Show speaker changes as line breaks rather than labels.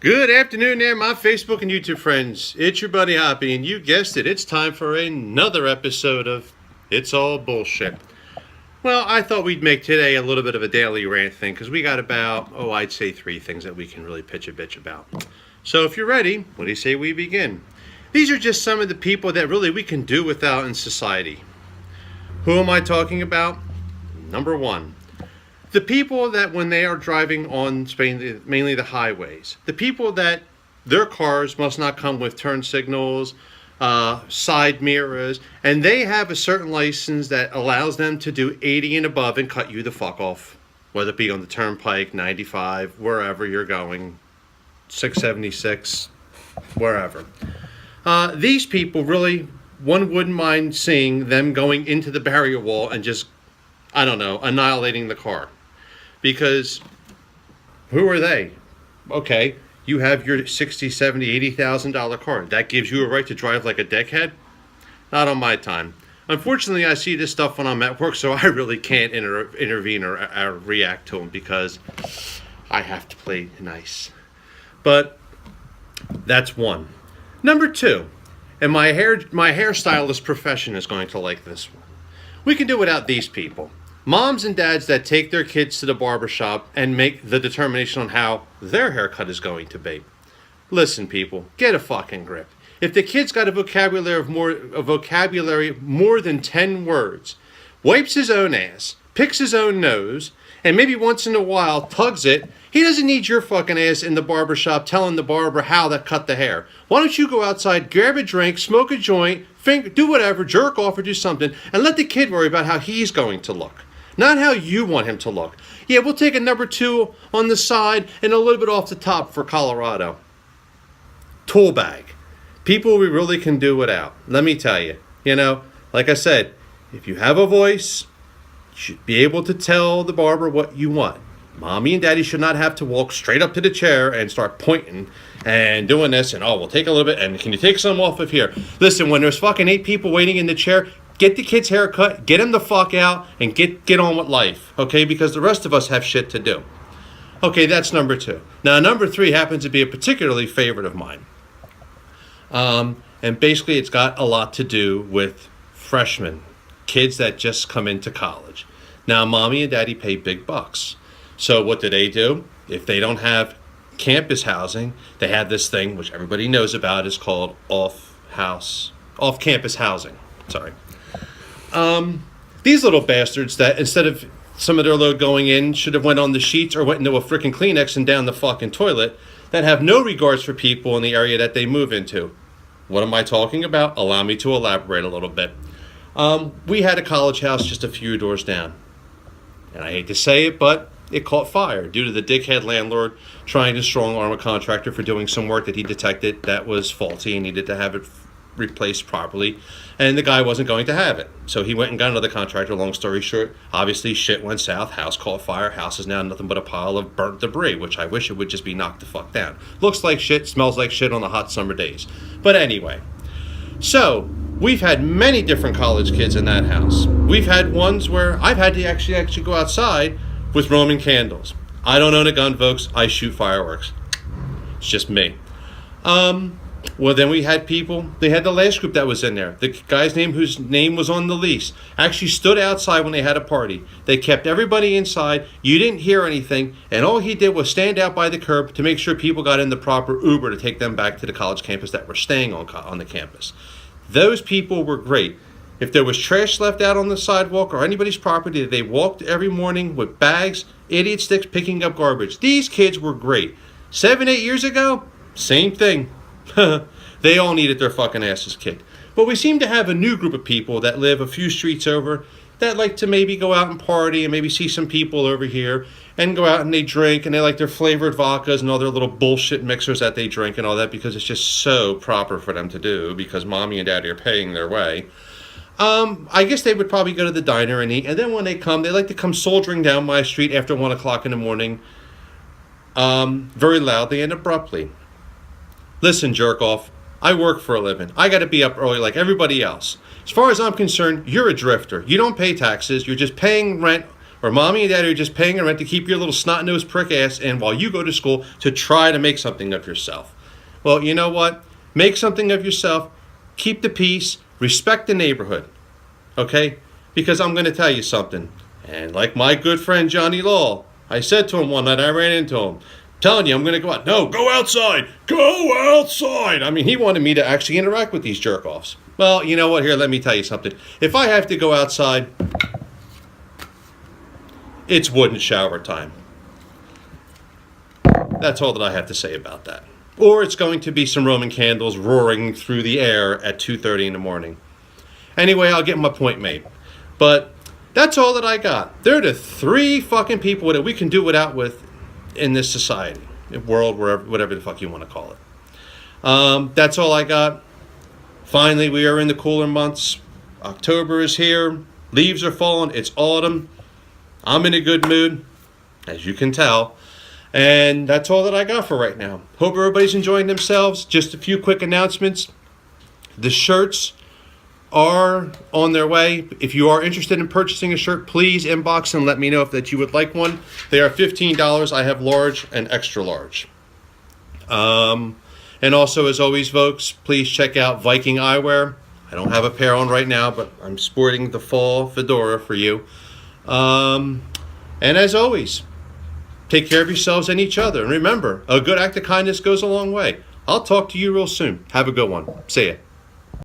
Good afternoon there, my Facebook and YouTube friends. It's your buddy Hoppy, and you guessed it, it's time for another episode of It's All Bullshit. Well, I thought we'd make today a little bit of a daily rant thing, because we got about, I'd say 3 things that we can really pitch a bitch about. So if you're ready, what do you say we begin? These are just some of the people that really we can do without in society. Who am I talking about? Number 1. The people that when they are driving on mainly the highways, the people that their cars must not come with turn signals, side mirrors, and they have a certain license that allows them to do 80 and above and cut you the fuck off, whether it be on the turnpike, 95, wherever you're going, 676, wherever. These people really, one wouldn't mind seeing them going into the barrier wall and just, annihilating the car. Because who are they? Okay, you have your $60,000, $70,000, $80,000 car. That gives you a right to drive like a deckhead? Not on my time. Unfortunately, I see this stuff when I'm at work, so I really can't intervene or react to them because I have to play nice. But that's one. Number 2, and my hairstylist profession is going to like this one. We can do without these people. Moms and dads that take their kids to the barbershop and make the determination on how their haircut is going to be. Listen, people, get a fucking grip. If the kid's got a vocabulary more than 10 words, wipes his own ass, picks his own nose, and maybe once in a while tugs it, he doesn't need your fucking ass in the barbershop telling the barber how to cut the hair. Why don't you go outside, grab a drink, smoke a joint, do whatever, jerk off or do something, and let the kid worry about how he's going to look. Not how you want him to look. Yeah, we'll take a number 2 on the side and a little bit off the top for Colorado. Tool bag. People we really can do without. Let me tell you. Like I said, if you have a voice, you should be able to tell the barber what you want. Mommy and daddy should not have to walk straight up to the chair and start pointing and doing this and, we'll take a little bit and can you take some off of here? Listen, when there's fucking 8 people waiting in the chair, get the kid's haircut, get him the fuck out, and get on with life, okay? Because the rest of us have shit to do. Okay, that's number 2. Now, number 3 happens to be a particularly favorite of mine. And basically, it's got a lot to do with freshmen, kids that just come into college. Now, mommy and daddy pay big bucks. So what do? If they don't have campus housing, they have this thing, which everybody knows about, is called off-campus housing. Sorry. These little bastards that instead of some of their load going in should have went on the sheets or went into a freaking Kleenex and down the fucking toilet, that have no regards for people in the area that they move into. What am I talking about? Allow me to elaborate a little bit. We had a college house just a few doors down. And I hate to say it, but it caught fire due to the dickhead landlord trying to strong-arm a contractor for doing some work that he detected that was faulty and needed to have it replaced properly, and the guy wasn't going to have it. So he went and got another contractor. Long story short, obviously shit went south, house caught fire, house is now nothing but a pile of burnt debris, which I wish it would just be knocked the fuck down. Looks like shit, smells like shit on the hot summer days. But anyway, so we've had many different college kids in that house. We've had ones where I've had to actually go outside with Roman candles. I don't own a gun, folks. I shoot fireworks. It's just me. Well, then we had people, they had the last group that was in there. The guy's name, whose name was on the lease, actually stood outside when they had a party. They kept everybody inside. You didn't hear anything. And all he did was stand out by the curb to make sure people got in the proper Uber to take them back to the college campus that were staying on the campus. Those people were great. If there was trash left out on the sidewalk or anybody's property, they walked every morning with bags, idiot sticks, picking up garbage. These kids were great. 7, 8 years ago, same thing. They all needed their fucking asses kicked. But we seem to have a new group of people that live a few streets over that like to maybe go out and party and maybe see some people over here and go out and they drink and they like their flavored vodkas and all their little bullshit mixers that they drink and all that because it's just so proper for them to do because mommy and daddy are paying their way. I guess they would probably go to the diner and eat, and then when they come, they like to come soldiering down my street after 1 o'clock in the morning, very loudly and abruptly. Listen, jerk off, I work for a living. I got to be up early like everybody else. As far as I'm concerned, you're a drifter. You don't pay taxes. You're just paying rent or mommy and daddy are just paying rent to keep your little snot-nosed prick ass in while you go to school to try to make something of yourself. Well, you know what? Make something of yourself. Keep the peace. Respect the neighborhood. Okay? Because I'm going to tell you something. And like my good friend Johnny Law, I said to him one night, I ran into him, telling you I'm going to go out. No, go outside. Go outside. I mean, he wanted me to actually interact with these jerk-offs. Well, you know what? Here, let me tell you something. If I have to go outside, it's wooden shower time. That's all that I have to say about that. Or it's going to be some Roman candles roaring through the air at 2:30 in the morning. Anyway, I'll get my point made. But that's all that I got. They're the three fucking people that we can do without with in this society, world, wherever, whatever the fuck you want to call it. That's all I got. Finally, we are in the cooler months. October is here. Leaves are falling. It's autumn. I'm in a good mood, as you can tell. And that's all that I got for right now. Hope everybody's enjoying themselves. Just a few quick announcements. The shirts are on their way. If you are interested in purchasing a shirt, please inbox and let me know if that you would like one. They are $15. I have large and extra large. And also, as always, folks, please check out Viking Eyewear. I don't have a pair on right now, but I'm sporting the fall fedora for you. And as always, take care of yourselves and each other. And remember, a good act of kindness goes a long way. I'll talk to you real soon. Have a good one. See ya.